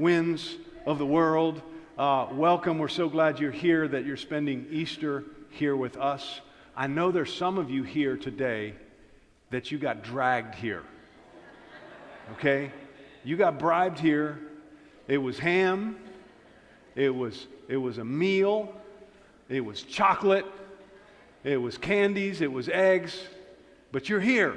winds of the world. Welcome. We're so glad you're here, that you're spending Easter here with us. I know there's some of you here today that you got dragged here. Okay? You got bribed here. It was ham. It was a meal. It was chocolate. It was candies. It was eggs. But you're here.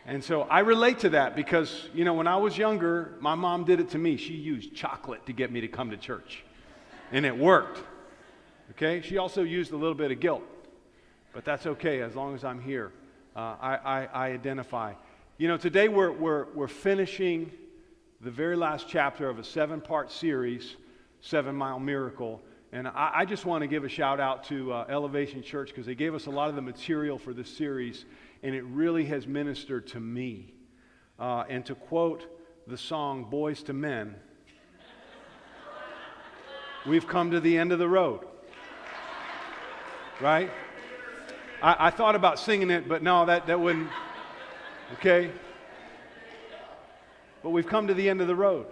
And so I relate to that because, when I was younger, my mom did it to me. She used chocolate to get me to come to church. And it worked. Okay? She also used a little bit of guilt. But that's okay as long as I'm here. I identify. Today we're finishing the very last chapter of a 7-part series, 7 Mile Miracle. And I just want to give a shout out to Elevation Church because they gave us a lot of the material for this series. And it really has ministered to me. And to quote the song, Boys to Men, we've come to the end of the road. Right? I thought about singing it, but no, that wouldn't. Okay? But we've come to the end of the road.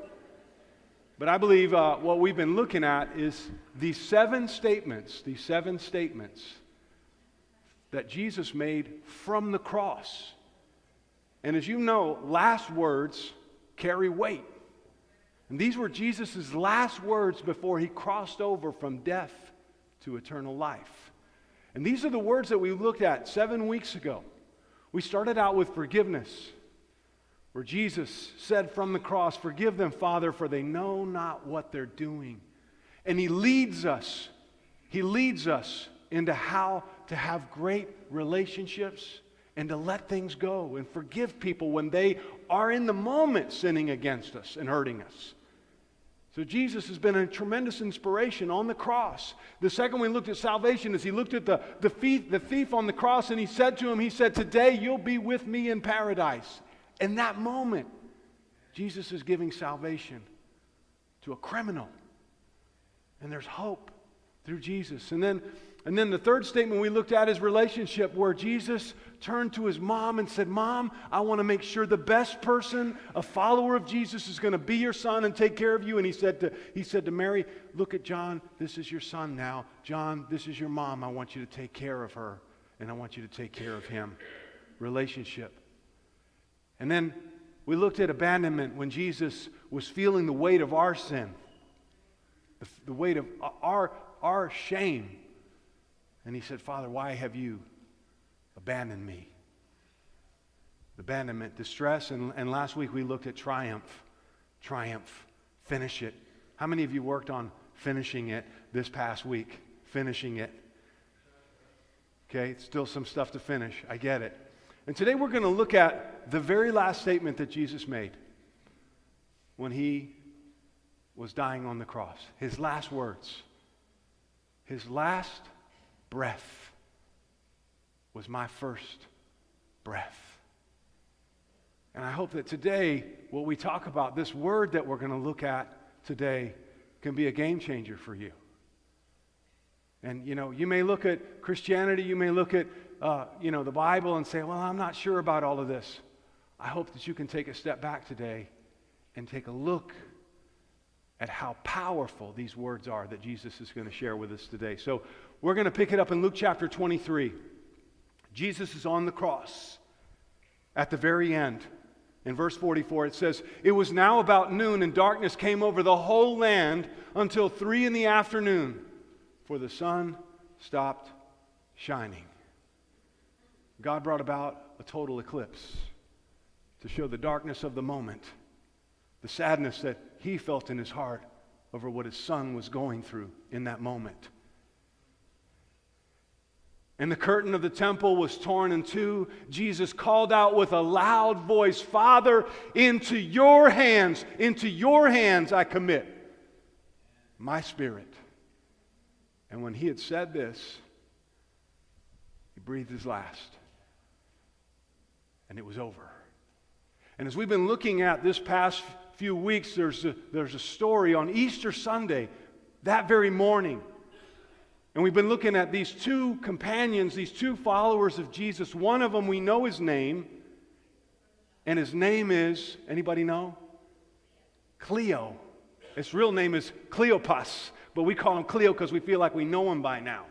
But I believe what we've been looking at is these 7 statements that Jesus made from the cross. And as you know, last words carry weight. And these were Jesus' last words before he crossed over from death to eternal life. And these are the words that we looked at 7 weeks ago. We started out with forgiveness, where Jesus said from the cross, "Forgive them, Father, for they know not what they're doing." And he leads us into how to have great relationships and to let things go and forgive people when they are in the moment sinning against us and hurting us. So Jesus has been a tremendous inspiration on the cross. The second we looked at salvation is he looked at the thief on the cross, and he said to him, "Today you'll be with me in paradise." In that moment, Jesus is giving salvation to a criminal. And there's hope through Jesus. And then the third statement we looked at is relationship, where Jesus turned to his mom and said, "Mom, I want to make sure the best person, a follower of Jesus, is going to be your son and take care of you." And he said to Mary, "Look at John. This is your son now. John, this is your mom. I want you to take care of her, and I want you to take care of him." Relationship. And then we looked at abandonment, when Jesus was feeling the weight of our sin, the weight of our shame. And he said, "Father, why have you abandoned me?" Abandonment, distress, and last week we looked at triumph. Triumph, finish it. How many of you worked on finishing it this past week? Finishing it. Okay, still some stuff to finish. I get it. And today we're going to look at the very last statement that Jesus made when he was dying on the cross. His last words. His last breath was my first breath. And I hope that today, what we talk about, this word that we're going to look at today, can be a game changer for you. And you may look at Christianity, you may look at the Bible and say, "Well, I'm not sure about all of this." I hope that you can take a step back today and take a look at how powerful these words are that Jesus is going to share with us today. So we're going to pick it up in Luke chapter 23. Jesus is on the cross at the very end. In verse 44, it says, "It was now about noon, and darkness came over the whole land until 3 p.m, for the sun stopped shining." God brought about a total eclipse to show the darkness of the moment, the sadness that he felt in his heart over what his son was going through in that moment. And the curtain of the temple was torn in two. Jesus called out with a loud voice, "Father, into your hands I commit my spirit." And when he had said this, he breathed his last. And it was over. And as we've been looking at this past few weeks, there's a story on Easter Sunday, that very morning. And we've been looking at these 2 companions, these 2 followers of Jesus. One of them, we know his name. And his name is, anybody know? Cleo. His real name is Cleopas, but we call him Cleo because we feel like we know him by now,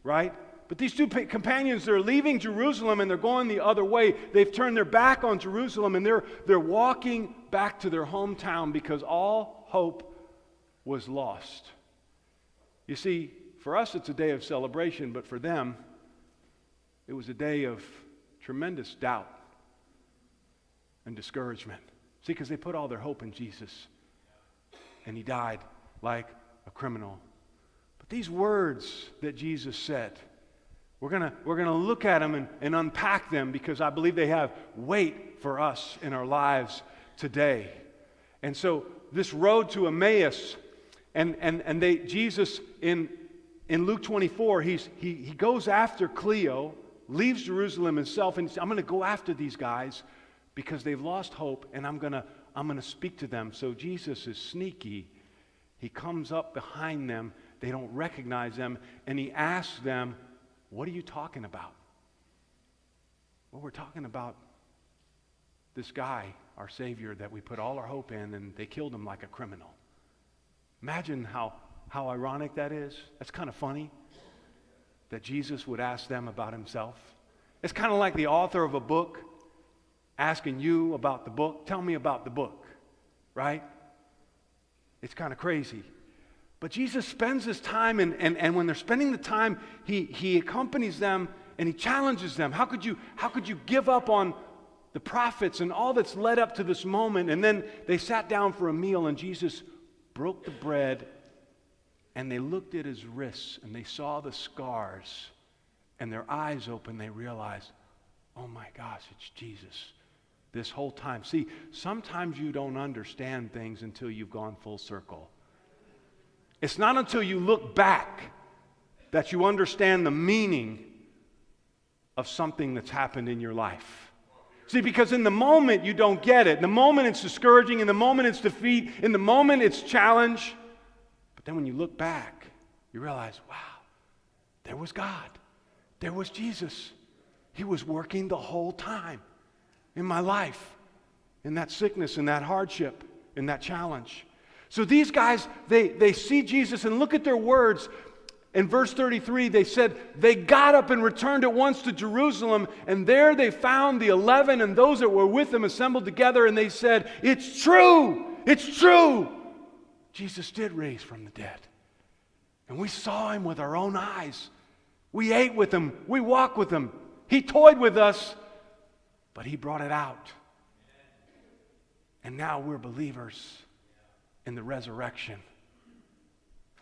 right? But these two companions, they're leaving Jerusalem and they're going the other way. They've turned their back on Jerusalem and they're walking back to their hometown because all hope was lost. You see, for us it's a day of celebration, but for them it was a day of tremendous doubt and discouragement. See, because they put all their hope in Jesus, and he died like a criminal. But these words that Jesus said, we're gonna look at them and unpack them because I believe they have weight for us in our lives today. And so this road to Emmaus, Jesus in Luke 24, he goes after Cleo, leaves Jerusalem himself, and says, I'm going to go after these guys because they've lost hope, and I'm going to speak to them. So Jesus is sneaky. He comes up behind them. They don't recognize them, and he asks them, what are you talking about? Well, we're talking about this guy, our Savior, that we put all our hope in, and they killed him like a criminal. Imagine how ironic that is. That's kind of funny that Jesus would ask them about himself. It's kind of like the author of a book asking you about the book. Tell me about the book, right? It's kind of crazy. But Jesus spends his time, and when they're spending the time, he accompanies them and he challenges them. How could you give up on the prophets and all that's led up to this moment? And then they sat down for a meal, and Jesus broke the bread, and they looked at his wrists, and they saw the scars, and their eyes opened. They realized, oh my gosh, it's Jesus this whole time. See, sometimes you don't understand things until you've gone full circle. It's not until you look back that you understand the meaning of something that's happened in your life. See, because in the moment you don't get it. In the moment it's discouraging. In the moment it's defeat. In the moment it's challenge. But then when you look back, you realize, wow, there was God. There was Jesus. He was working the whole time in my life, in that sickness, in that hardship, in that challenge. So these guys, they see Jesus, and look at their words. In verse 33, they said, they got up and returned at once to Jerusalem, and there they found the 11 and those that were with them assembled together, and they said, it's true, it's true. Jesus did raise from the dead. And we saw him with our own eyes. We ate with him, we walked with him. He toyed with us, but he brought it out. And now we're believers in the resurrection.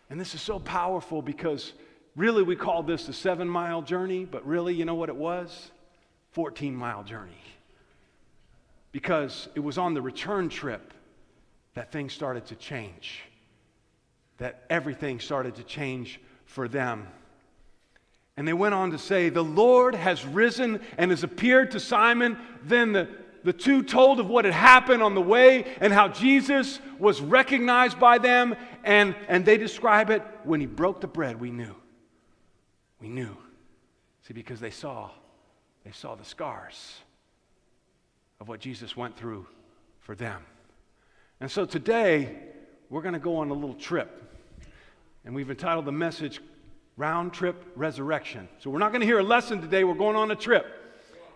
And this is so powerful because really we call this the 7-mile journey, but really, you know what it was? 14-mile journey. Because it was on the return trip that things started to change. That everything started to change for them. And they went on to say, the Lord has risen and has appeared to Simon. Then the two told of what had happened on the way and how Jesus was recognized by them. And they describe it, when he broke the bread, we knew. We knew. See, because they saw the scars of what Jesus went through for them. And so today, we're going to go on a little trip. And we've entitled the message, Round Trip Resurrection. So we're not going to hear a lesson today, we're going on a trip.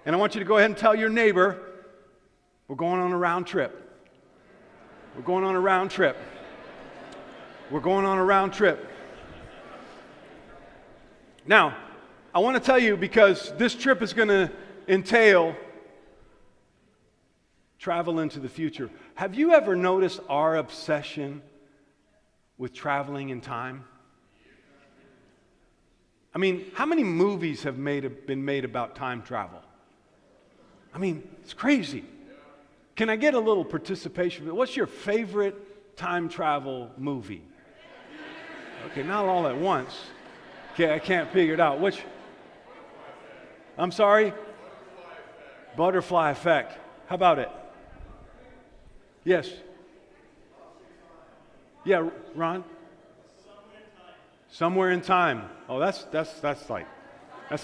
And I want you to go ahead and tell your neighbor, we're going on a round trip. We're going on a round trip. We're going on a round trip. Now, I want to tell you, because this trip is going to entail travel into the future. Have you ever noticed our obsession with traveling in time? I mean, how many movies have been made about time travel? I mean, it's crazy. Can I get a little participation? What's your favorite time travel movie? Okay, not all at once. Okay, I can't figure it out. Which? I'm sorry? Butterfly Effect. How about it? Yes. Yeah, Ron? Somewhere in Time. Oh, that's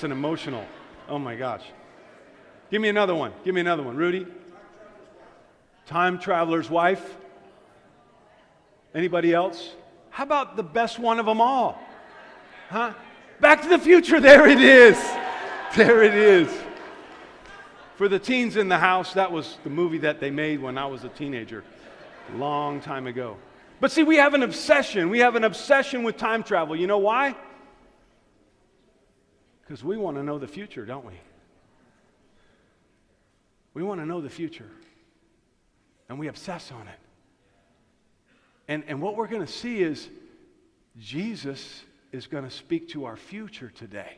an emotional. Oh my gosh. Give me another one. Give me another one. Rudy? Time Traveler's Wife. Anybody else? How about the best one of them all? Huh? Back to the Future. There it is. There it is. For the teens in the house, that was the movie that they made when I was a teenager, a long time ago. But see, we have an obsession. We have an obsession with time travel. You know why? Because we want to know the future, don't we? We want to know the future. And we obsess on it. And what we're going to see is Jesus is going to speak to our future today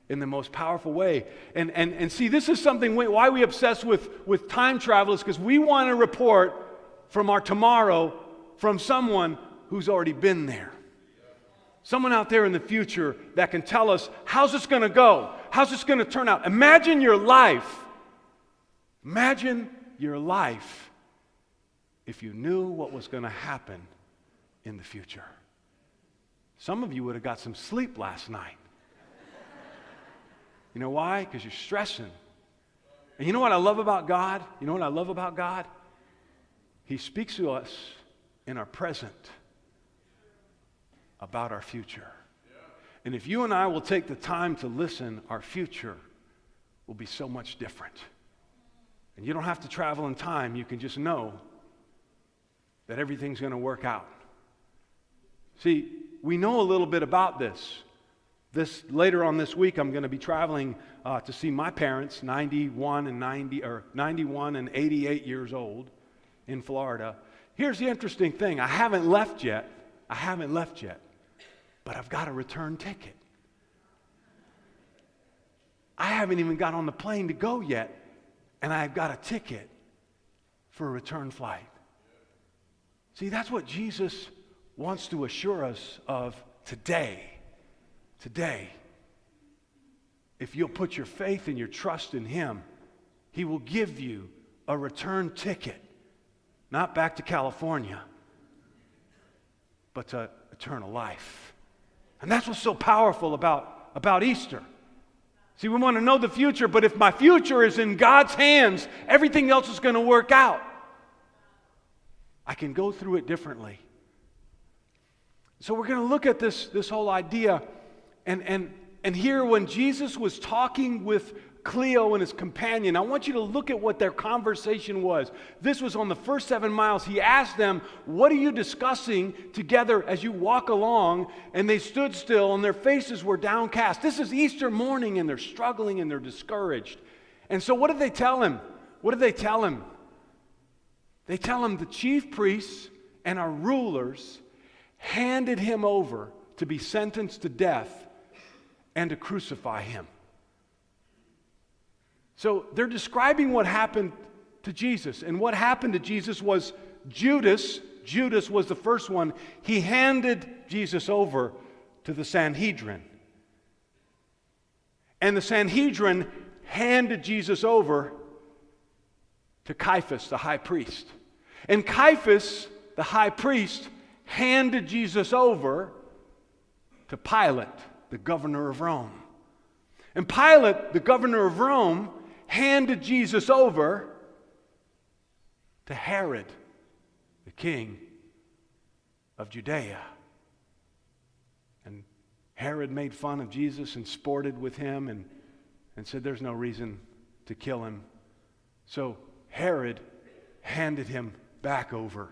in the most powerful way. And see, this is something, why we obsess with time travel is because we want a report from our tomorrow from someone who's already been there. Someone out there in the future that can tell us, how's this going to go? How's this going to turn out? Imagine your life. Imagine your life if you knew what was going to happen in the future. Some of you would have got some sleep last night. You know why? Because you're stressing. And you know what I love about God? You know what I love about God? He speaks to us in our present about our future. And if you and I will take the time to listen, our future will be so much different. And you don't have to travel in time. You can just know that everything's going to work out. See, we know a little bit about this. Later on this week, I'm going to be traveling to see my parents, 91 and 88 years old, in Florida. Here's the interesting thing: I haven't left yet, but I've got a return ticket. I haven't even got on the plane to go yet, and I've got a ticket for a return flight. See, that's what Jesus wants to assure us of today. Today, if you'll put your faith and your trust in Him, He will give you a return ticket, not back to California, but to eternal life. And that's what's so powerful about Easter. See, we want to know the future, but if my future is in God's hands, everything else is going to work out. I can go through it differently. So we're going to look at this whole idea. And here, when Jesus was talking with Cleo and his companion, I want you to look at what their conversation was. This was on the first 7 miles. He asked them, what are you discussing together as you walk along? And they stood still and their faces were downcast. This is Easter morning and they're struggling and they're discouraged. And so what did they tell him? What did they tell him? They tell him the chief priests and our rulers handed him over to be sentenced to death and to crucify him. So they're describing what happened to Jesus. And what happened to Jesus was Judas was the first one. He handed Jesus over to the Sanhedrin. And the Sanhedrin handed Jesus over to Caiaphas, the high priest. And Caiaphas, the high priest, handed Jesus over to Pilate, the governor of Rome. And Pilate, the governor of Rome, handed Jesus over to Herod, the king of Judea. And Herod made fun of Jesus and sported with him and said there's no reason to kill him. So Herod handed him back over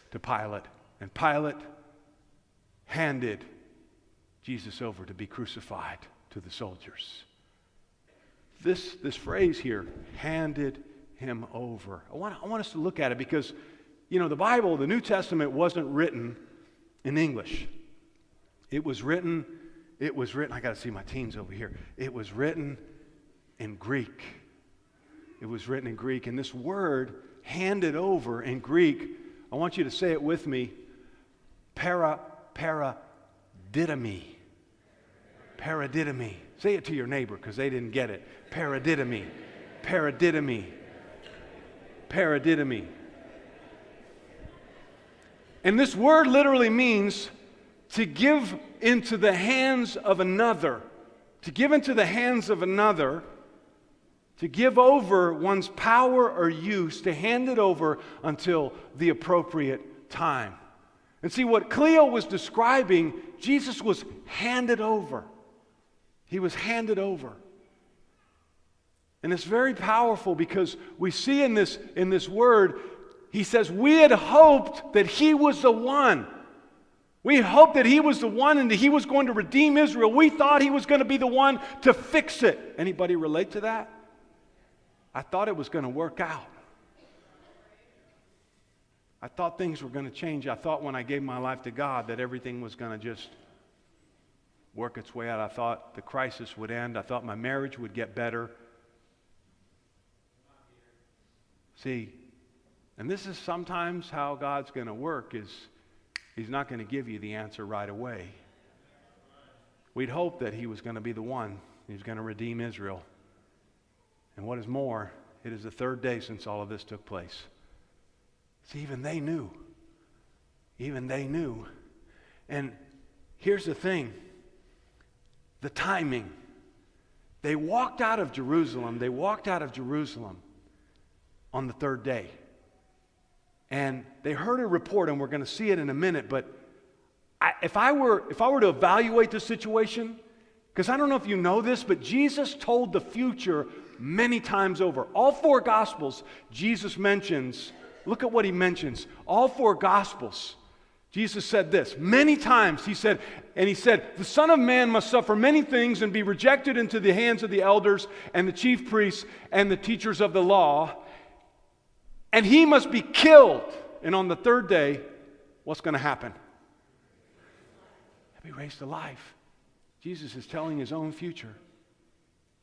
to Pilate. And Pilate handed Jesus over to be crucified to the soldiers. This phrase here, handed him over. I want us to look at it because, the Bible, the New Testament wasn't written in English. It was written, I got to see my teens over here. It was written in Greek. It was written in Greek. And this word, handed over in Greek, I want you to say it with me, paradidomi. Paradidomi. Say it to your neighbor because they didn't get it. Paradidomi. Paradidomi. Paradidomi. And this word literally means to give into the hands of another. To give into the hands of another. To give over one's power or use, to hand it over until the appropriate time. And see, what Cleo was describing, Jesus was handed over. He was handed over. And it's very powerful because we see in this word, he says, we had hoped that he was the one. We hoped that he was the one and that he was going to redeem Israel. We thought he was going to be the one to fix it. Anybody relate to that? I thought it was going to work out. I thought things were going to change. I thought when I gave my life to God that everything was going to just work its way out. I thought the crisis would end. I thought my marriage would get better. See, and this is sometimes how God's going to work, is he's not going to give you the answer right away. We'd hoped that he was going to be the one. He was going to redeem Israel. And what is more, it is the third day since all of this took place. See, even they knew. Even they knew. And here's the thing. The timing. They walked out of Jerusalem. They walked out of Jerusalem on the third day. And they heard a report, and we're going to see it in a minute, but if I were to evaluate the situation, because I don't know if you know this, but Jesus told the future many times over. All four Gospels, Jesus mentions, look at what he mentions. All four Gospels, Jesus said this many times. He said, the Son of Man must suffer many things and be rejected into the hands of the elders and the chief priests and the teachers of the law. And he must be killed. And on the third day, what's going to happen? He'll be raised to life. Jesus is telling his own future.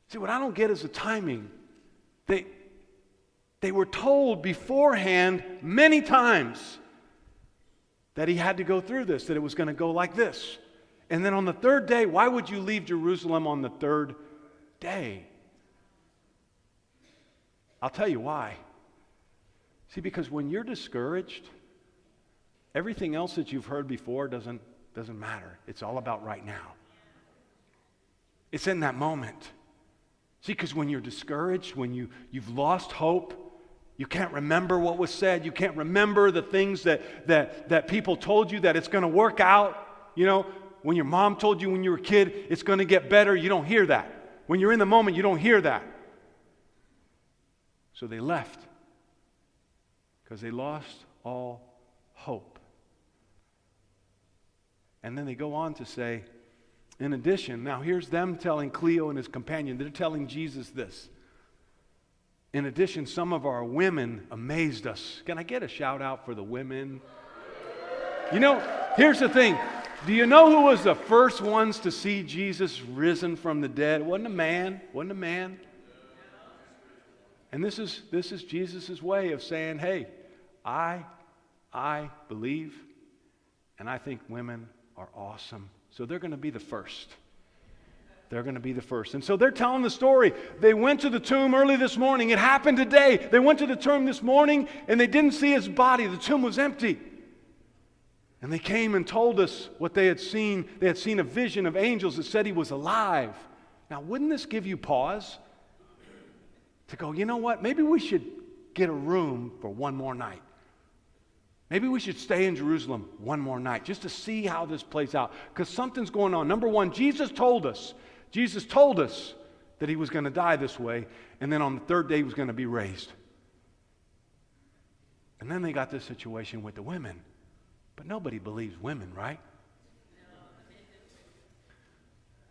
See, what I don't get is the timing. They were told beforehand many times that he had to go through this, that it was going to go like this. And then on the third day, why would you leave Jerusalem on the third day? I'll tell you why. See, because when you're discouraged, everything else that you've heard before doesn't matter. It's all about right now. It's in that moment. See, because when you're discouraged, when you've lost hope, you can't remember what was said. You can't remember the things that people told you that it's going to work out. You know, when your mom told you when you were a kid, it's going to get better, you don't hear that. When you're in the moment, you don't hear that. So they left. Because they lost all hope. And then they go on to say, in addition, now here's them telling Cleo and his companion, they're telling Jesus this. In addition, some of our women amazed us. Can I get a shout out for the women? You know, here's the thing. Do you know who was the first ones to see Jesus risen from the dead? It wasn't a man. Wasn't a man. And this is Jesus' way of saying, hey, I believe, and I think women are awesome. So they're going to be the first. They're going to be the first. And so they're telling the story. They went to the tomb early this morning. It happened today. They went to the tomb this morning, and they didn't see his body. The tomb was empty. And they came and told us what they had seen. They had seen a vision of angels that said he was alive. Now, wouldn't this give you pause? To go, you know what? Maybe we should get a room for one more night. Maybe we should stay in Jerusalem one more night just to see how this plays out. Because something's going on. Number one, Jesus told us that he was going to die this way. And then on the third day, he was going to be raised. And then they got this situation with the women. But nobody believes women, right?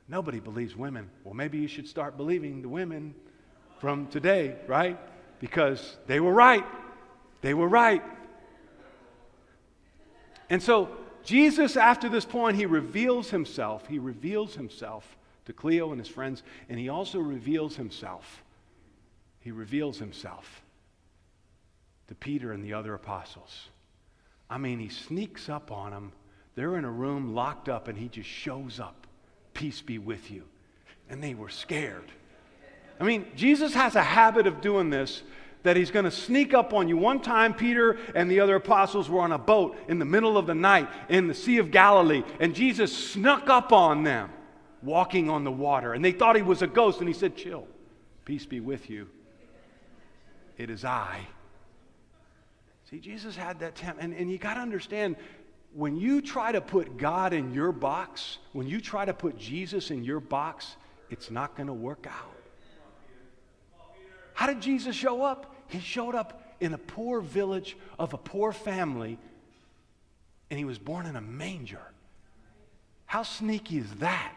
Nobody believes women. Well, maybe you should start believing the women from today, right? Because they were right. They were right. And so Jesus, after this point, he reveals himself. He reveals himself to Cleo and his friends, and he also reveals himself. He reveals himself to Peter and the other apostles. I mean, he sneaks up on them. They're in a room locked up, and he just shows up. Peace be with you. And they were scared. I mean, Jesus has a habit of doing this, that he's going to sneak up on you. One time, Peter and the other apostles were on a boat in the middle of the night in the Sea of Galilee, and Jesus snuck up on them, walking on the water. And they thought he was a ghost, and he said, chill, peace be with you. It is I. See, Jesus had that and you got to understand, when you try to put God in your box, when you try to put Jesus in your box, it's not going to work out. How did Jesus show up? He showed up in a poor village of a poor family, and he was born in a manger. How sneaky is that?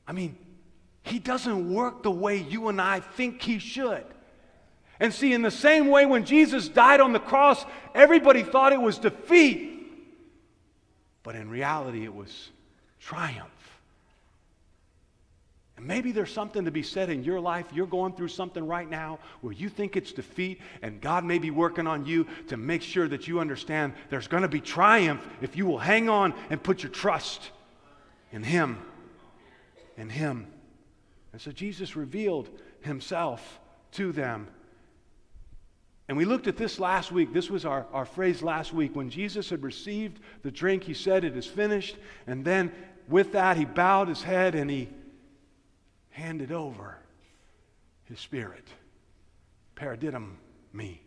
I mean, he doesn't work the way you and I think he should. And see, in the same way, when Jesus died on the cross, everybody thought it was defeat. But in reality, it was triumph. And maybe there's something to be said in your life. You're going through something right now where you think it's defeat, and God may be working on you to make sure that you understand there's going to be triumph if you will hang on and put your trust in Him. In Him. And so Jesus revealed Himself to them. And we looked at this last week. This was our phrase last week. When Jesus had received the drink, He said, "It is finished." And then with that, He bowed His head and He handed over His Spirit. Paradidomi.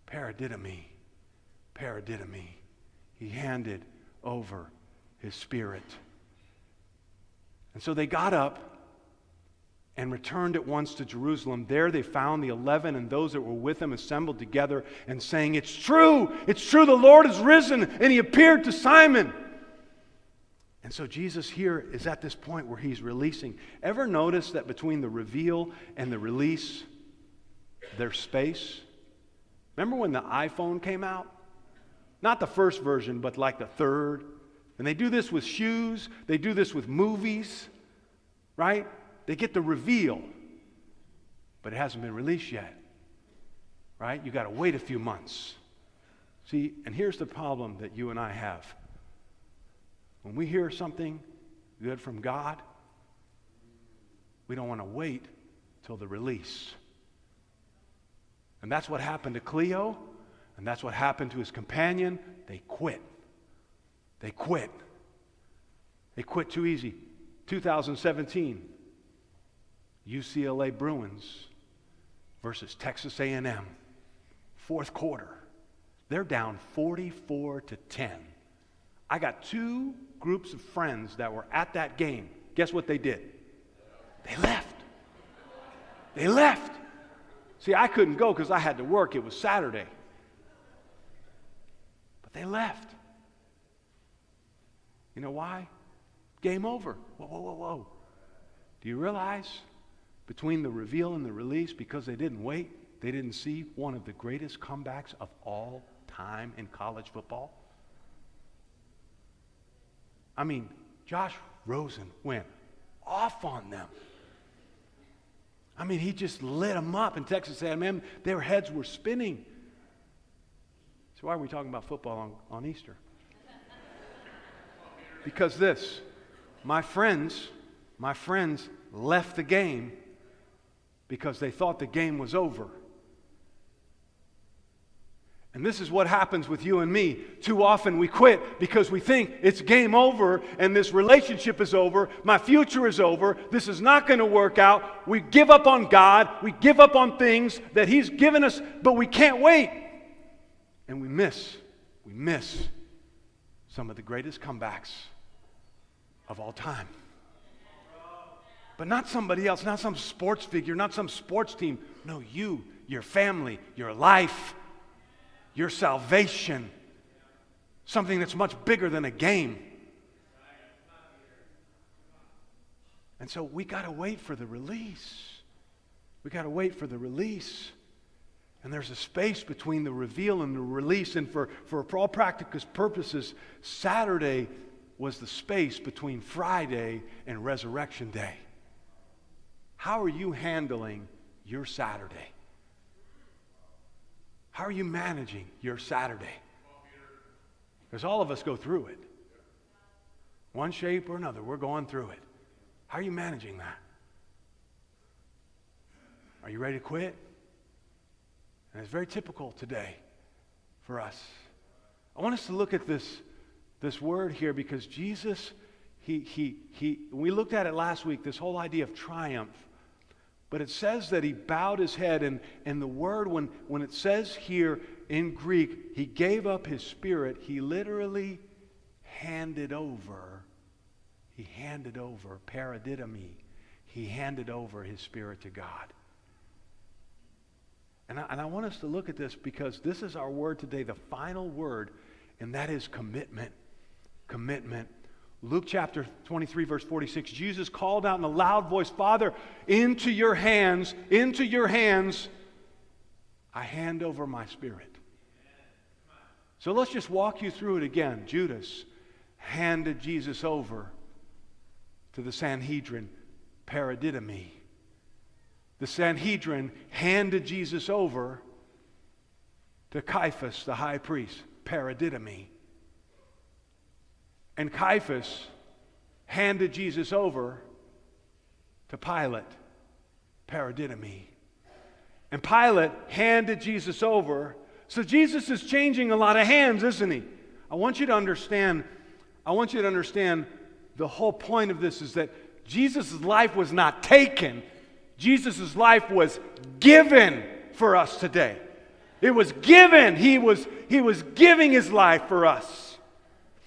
Paradidomi. Paradidomi. He handed over His Spirit. And so they got up and returned at once to Jerusalem. There they found the 11 and those that were with them assembled together and saying, "It's true, the Lord is risen, and He appeared to Simon." And so Jesus here is at this point where He's releasing. Ever notice that between the reveal and the release, there's space? Remember when the iPhone came out? Not the first version, but like the third. And they do this with shoes. They do this with movies, right? They get the reveal, but it hasn't been released yet, right? You got to wait a few months. See, and here's the problem that you and I have. When we hear something good from God, we don't want to wait till the release. And that's what happened to Cleo, and that's what happened to his companion. They quit. They quit. They quit too easy. 2017, UCLA Bruins versus Texas A&M. Fourth quarter. They're down 44-10. I got two groups of friends that were at that game. Guess what they did? They left. They left. See, I couldn't go because I had to work. It was Saturday. But they left. You know why? Game over. Whoa, whoa, whoa, whoa. Do you realize between the reveal and the release, because they didn't wait, they didn't see one of the greatest comebacks of all time in college football? I mean, Josh Rosen went off on them. I mean, he just lit them up in Texas A&M. Their heads were spinning. So why are we talking about football on Easter? Because my friends left the game because they thought the game was over. And this is what happens with you and me. Too often we quit because we think it's game over and this relationship is over, my future is over, this is not going to work out. We give up on God, we give up on things that He's given us, but we can't wait. And we miss some of the greatest comebacks of all time. But not somebody else, not some sports figure, not some sports team. No, you, your family, your life, your salvation, something that's much bigger than a game. And so we got to wait for the release. We got to wait for the release. And there's a space between the reveal and the release. And for all practical purposes, Saturday was the space between Friday and Resurrection Day. How are you handling your Saturday? How are you managing your Saturday? Because all of us go through it. One shape or another, we're going through it. How are you managing that? Are you ready to quit? And it's very typical today for us. I want us to look at this word here because Jesus, we looked at it last week, this whole idea of triumph. But it says that he bowed his head, and the word, when it says here in Greek, he gave up his spirit, he literally handed over. He handed over, paradidomi. He handed over his spirit to God. And I want us to look at this because this is our word today, the final word, and that is commitment. Commitment. Luke chapter 23, verse 46, Jesus called out in a loud voice, Father, into your hands, I hand over my spirit. So let's just walk you through it again. Judas handed Jesus over to the Sanhedrin, paradidomi. The Sanhedrin handed Jesus over to Caiaphas, the high priest, paradidomi. And Caiaphas handed Jesus over to Pilate, paradidomi. And Pilate handed Jesus over. So Jesus is changing a lot of hands, isn't he? I want you to understand the whole point of this is that Jesus' life was not taken. Jesus' life was given for us today. It was given. He was giving his life for us.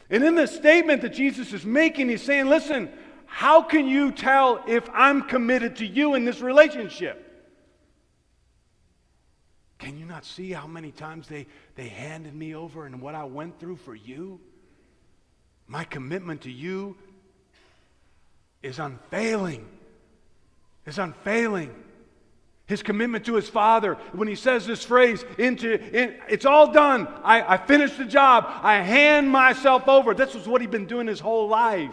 And in this statement that Jesus is making, he's saying, listen, how can you tell if I'm committed to you in this relationship? Can you not see how many times they handed me over and what I went through for you? My commitment to you is unfailing. It's unfailing. His commitment to his Father, when he says this phrase, it's all done. I finished the job. I hand myself over. This is what he'd been doing his whole life.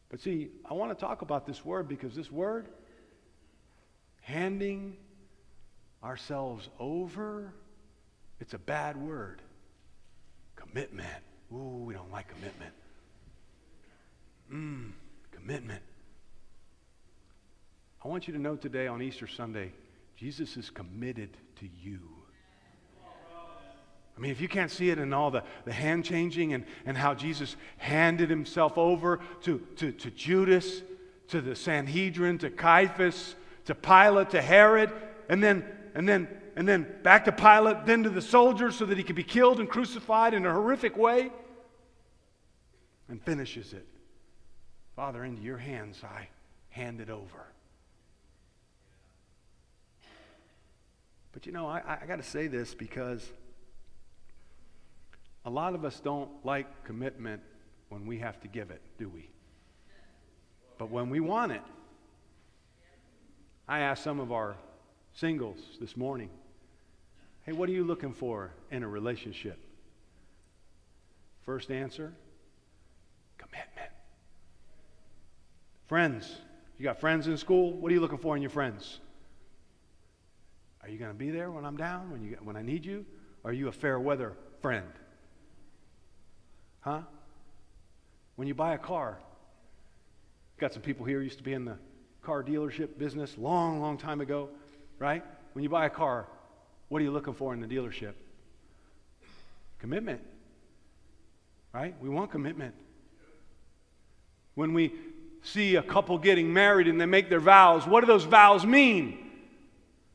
But see, I want to talk about this word because this word, handing ourselves over, it's a bad word. Commitment. Ooh, we don't like commitment. Commitment. I want you to know today on Easter Sunday, Jesus is committed to you. I mean, if you can't see it in all the hand changing and how Jesus handed himself over to Judas, to the Sanhedrin, to Caiaphas, to Pilate, to Herod, and then back to Pilate, then to the soldiers so that he could be killed and crucified in a horrific way, and finishes it. Father, into your hands I hand it over. But you know, I got to say this because a lot of us don't like commitment when we have to give it, do we? But when we want it, I asked some of our singles this morning, hey, what are you looking for in a relationship? First answer, commitment. Friends, you got friends in school? What are you looking for in your friends? Are you going to be there when I'm down, when I need you? Or are you a fair weather friend? Huh? When you buy a car, got some people here who used to be in the car dealership business long, long time ago, right? When you buy a car, what are you looking for in the dealership? Commitment, right? We want commitment. When we see a couple getting married and they make their vows, what do those vows mean?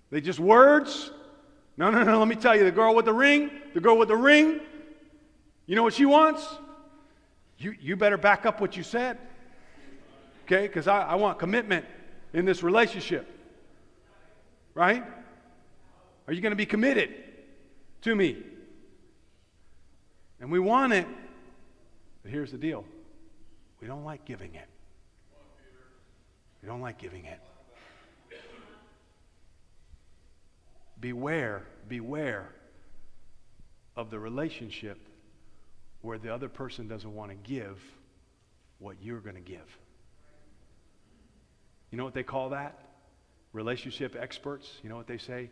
They just words? No, let me tell you, the girl with the ring, you know what she wants? You better back up what you said. Okay? Because I want commitment in this relationship. Right? Are you going to be committed to me? And we want it, but here's the deal. We don't like giving it. We don't like giving it. Beware of the relationship where the other person doesn't want to give what you're going to give. You know what they call that? Relationship experts, you know what they say?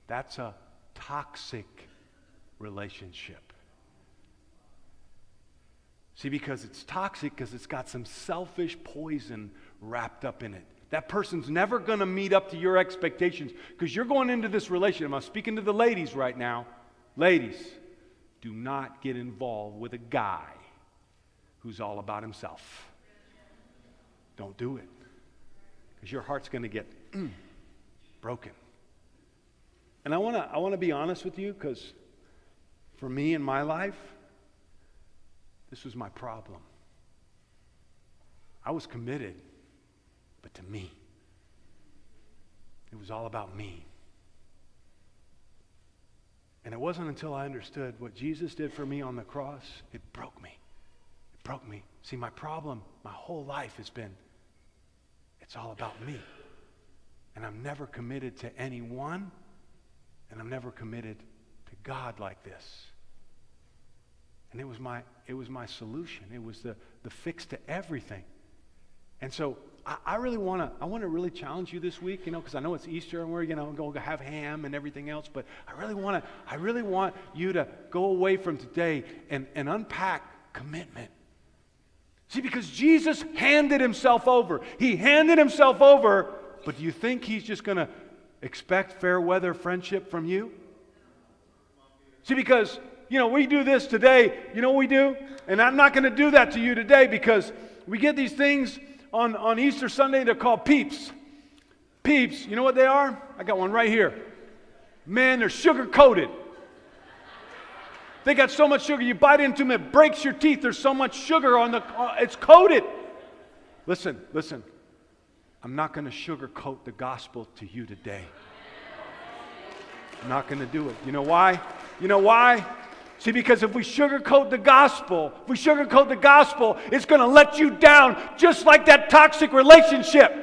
That's a toxic relationship. See, because it's toxic because it's got some selfish poison wrapped up in it. That person's never going to meet up to your expectations because you're going into this relationship. I'm speaking to the ladies right now. Ladies, do not get involved with a guy who's all about himself. Don't do it. because your heart's going to get broken. And I want to be honest with you, because for me in my life, this was my problem. I was committed, but to me. It was all about me. And it wasn't until I understood what Jesus did for me on the cross, it broke me. It broke me. See, my problem, my whole life has been, it's all about me. And I'm never committed to anyone, and I'm never committed to God like this. And it was my solution. It was the fix to everything. And so I really want to really challenge you this week, because I know it's Easter and we're going to have ham and everything else, but I really want you to go away from today and unpack commitment. See, because Jesus handed himself over. He handed himself over, but do you think he's just going to expect fair weather friendship from you? See, because we do this today. You know what we do? And I'm not going to do that to you today, because we get these things on Easter Sunday. They're called peeps. Peeps, you know what they are? I got one right here. Man, they're sugar-coated. They got so much sugar, you bite into them, it breaks your teeth. There's so much sugar it's coated. Listen. I'm not going to sugarcoat the gospel to you today. I'm not going to do it. You know why? See, because if we sugarcoat the gospel, it's going to let you down just like that toxic relationship.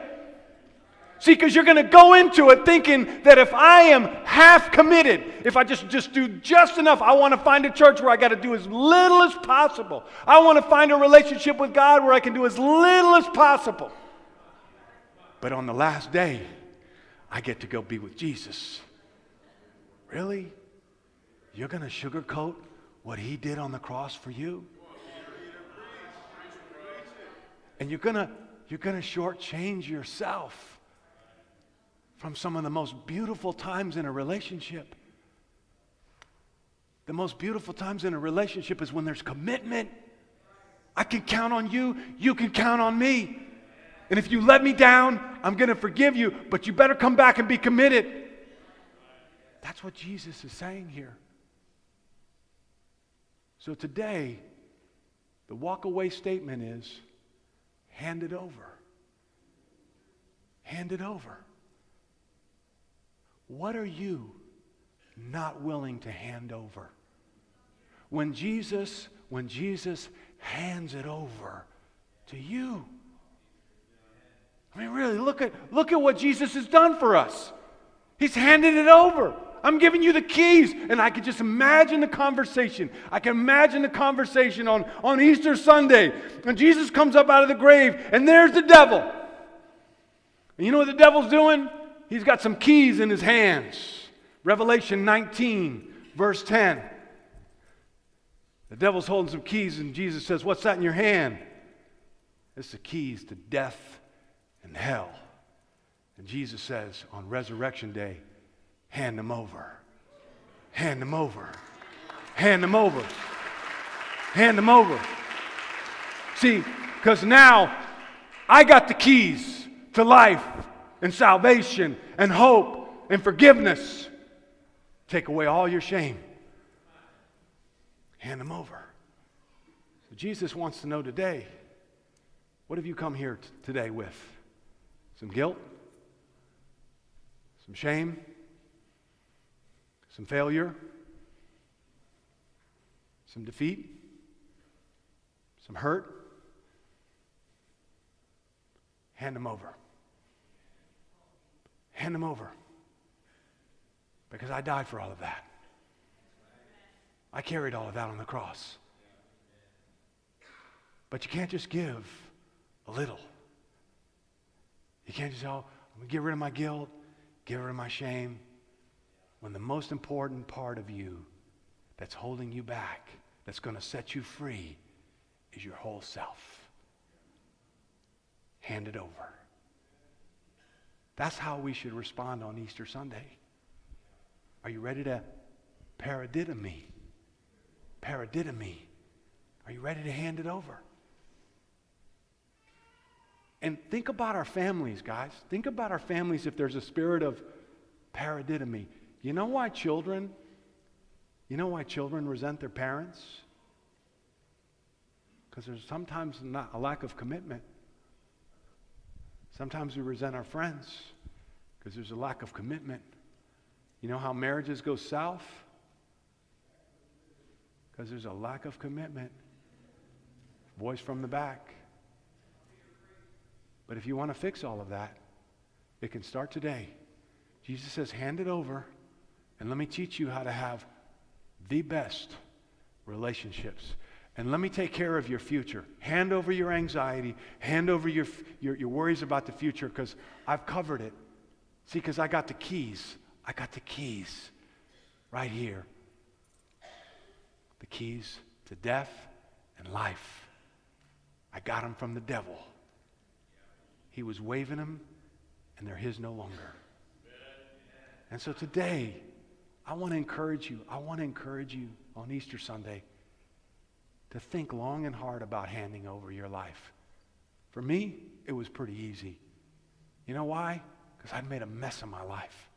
See, because you're going to go into it thinking that if I am half committed, if I just do just enough, I want to find a church where I got to do as little as possible. I want to find a relationship with God where I can do as little as possible. But on the last day, I get to go be with Jesus. Really? You're going to sugarcoat what he did on the cross for you? And you're going to shortchange yourself from some of the most beautiful times in a relationship. The most beautiful times in a relationship is when there's commitment. I can count on you. You can count on me. And if you let me down, I'm going to forgive you, but you better come back and be committed. That's what Jesus is saying here. So today, the walk-away statement is, hand it over. Hand it over. What are you not willing to hand over? When Jesus hands it over to you. I mean, really, look at what Jesus has done for us. He's handed it over. I'm giving you the keys. And I can just imagine the conversation. I can imagine the conversation on Easter Sunday. And Jesus comes up out of the grave, and there's the devil. And you know what the devil's doing? He's got some keys in his hands. Revelation 19, verse 10. The devil's holding some keys, and Jesus says, "What's that in your hand?" It's the keys to death and hell. And Jesus says, on Resurrection Day, hand them over. Hand them over. Hand them over. Hand them over. See, because now I got the keys to life and salvation and hope and forgiveness. Take away all your shame. Hand them over. So Jesus wants to know today, what have you come here today with? Some guilt? Some shame? Some failure? Some defeat? Some hurt? Hand them over. Hand them over. Because I died for all of that. I carried all of that on the cross. But you can't just give a little. You can't just, I'm going to get rid of my guilt, get rid of my shame, when the most important part of you that's holding you back, that's going to set you free, is your whole self. Hand it over. That's how we should respond on Easter Sunday. Are you ready to paradidomi? Paradidomi. Are you ready to hand it over? And think about our families, guys. Think about our families if there's a spirit of paradidomy. You know why children resent their parents? Because there's sometimes not a lack of commitment. Sometimes we resent our friends because there's a lack of commitment. You know how marriages go south? Because there's a lack of commitment. Voice from the back. But if you want to fix all of that, it can start today. Jesus says, hand it over, and let me teach you how to have the best relationships. And let me take care of your future. Hand over your anxiety. Hand over your worries about the future, because I've covered it. See, because I got the keys. I got the keys right here. The keys to death and life. I got them from the devil. He was waving them, and they're his no longer. And so today, I want to encourage you. I want to encourage you on Easter Sunday to think long and hard about handing over your life. For me, it was pretty easy. You know why? Because I'd made a mess of my life.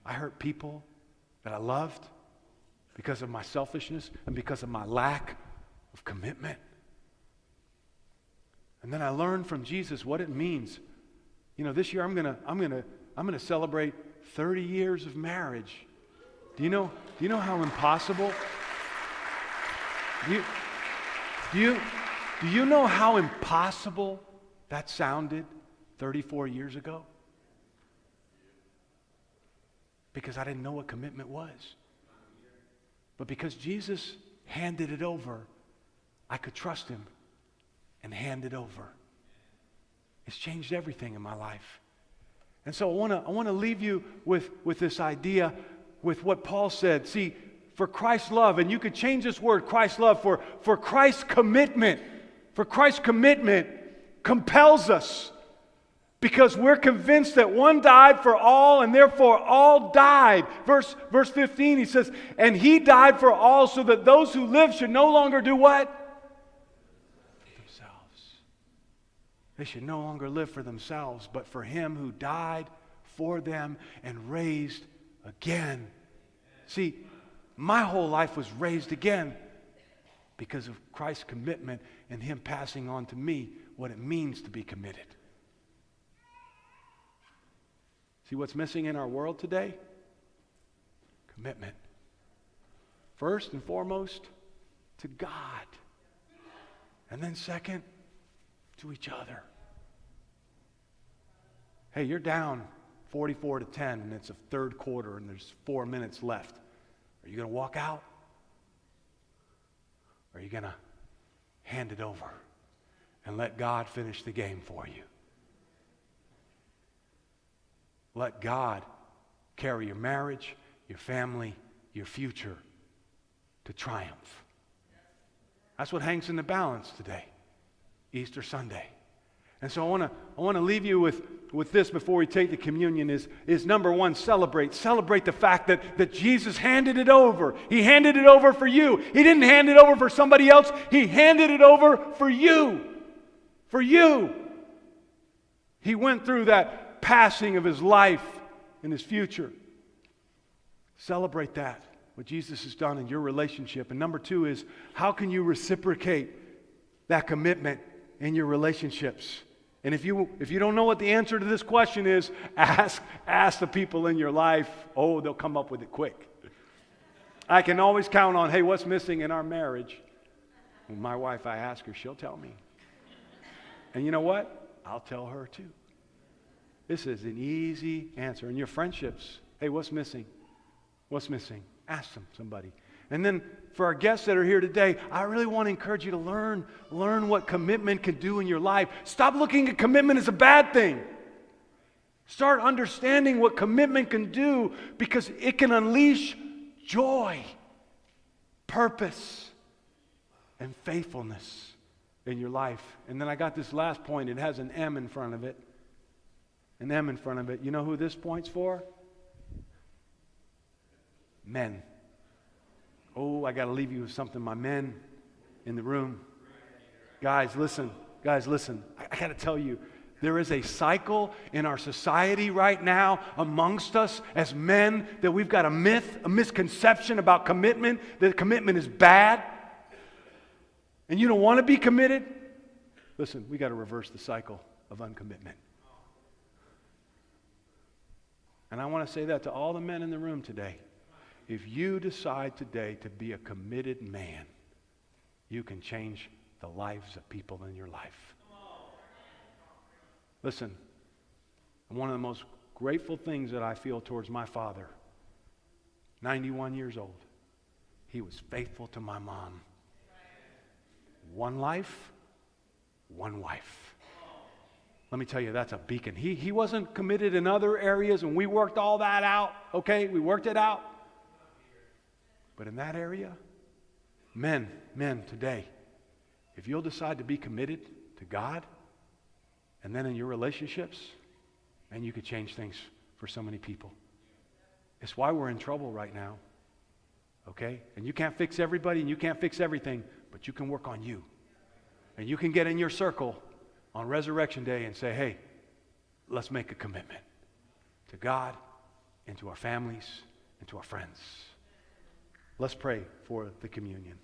I hurt people that I loved because of my selfishness and because of my lack of commitment. And then I learned from Jesus what it means. You know, this year I'm gonna celebrate 30 years of marriage. Do you know how impossible? Do you know how impossible that sounded 34 years ago? Because I didn't know what commitment was. But because Jesus handed it over, I could trust him and hand it over. It's changed everything in my life. And so I want to leave you with this idea, with what Paul said. See, for Christ's love, and you could change this word, Christ's love, for Christ's commitment. For Christ's commitment compels us, because we're convinced that one died for all, and therefore all died. Verse 15, he says, and he died for all, so that those who live should no longer do what? They should no longer live for themselves, but for him who died for them and raised again. See, my whole life was raised again because of Christ's commitment and him passing on to me what it means to be committed. See what's missing in our world today? Commitment. First and foremost, to God. And then second, to each other. Hey, you're down 44-10, and it's a third quarter, and there's 4 minutes left. Are you going to walk out? Or are you going to hand it over and let God finish the game for you? Let God carry your marriage, your family, your future to triumph. That's what hangs in the balance today, Easter Sunday. And so I want to leave you with this before we take the communion is number one, celebrate. Celebrate the fact that Jesus handed it over. He handed it over for you. He didn't hand it over for somebody else. He handed it over for you. For you. He went through that passing of his life and his future. Celebrate that, what Jesus has done in your relationship. And number two is, how can you reciprocate that commitment in your relationships? And if you don't know what the answer to this question is, ask the people in your life. Oh, they'll come up with it quick. I can always count on, hey, what's missing in our marriage? When my wife, I ask her, she'll tell me. And you know what? I'll tell her too. This is an easy answer. In your friendships, hey, what's missing? What's missing? Ask somebody. And then for our guests that are here today, I really want to encourage you to learn what commitment can do in your life. Stop looking at commitment as a bad thing. Start understanding what commitment can do, because it can unleash joy, purpose, and faithfulness in your life. And then I got this last point. It has an M in front of it. An M in front of it. You know who this point's for? Men. Oh, I got to leave you with something, my men in the room. Guys, listen. Guys, listen, I got to tell you, there is a cycle in our society right now amongst us as men that we've got a misconception about commitment, that commitment is bad, and you don't want to be committed. Listen, we got to reverse the cycle of uncommitment. And I want to say that to all the men in the room today. If you decide today to be a committed man, you can change the lives of people in your life. Listen, one of the most grateful things that I feel towards my father, 91 years old, he was faithful to my mom. One life, one wife. Let me tell you, that's a beacon. He wasn't committed in other areas, and we worked all that out, okay? We worked it out. But in that area, men today, if you'll decide to be committed to God, and then in your relationships, and you could change things for so many people. It's why we're in trouble right now, okay? And you can't fix everybody, and you can't fix everything, but you can work on you. And you can get in your circle on Resurrection Day and say, hey, let's make a commitment to God and to our families and to our friends. Let's pray for the communion.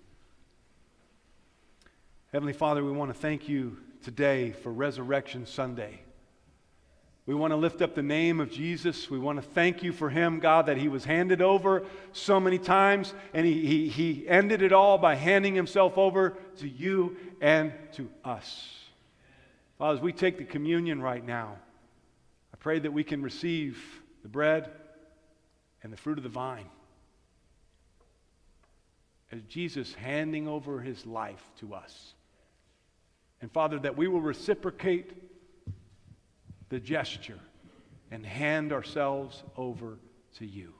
Heavenly Father, we want to thank you today for Resurrection Sunday. We want to lift up the name of Jesus. We want to thank you for him, God, that he was handed over so many times, and he ended it all by handing himself over to you and to us. Father, as we take the communion right now, I pray that we can receive the bread and the fruit of the vine as Jesus handing over his life to us. And Father, that we will reciprocate the gesture and hand ourselves over to you.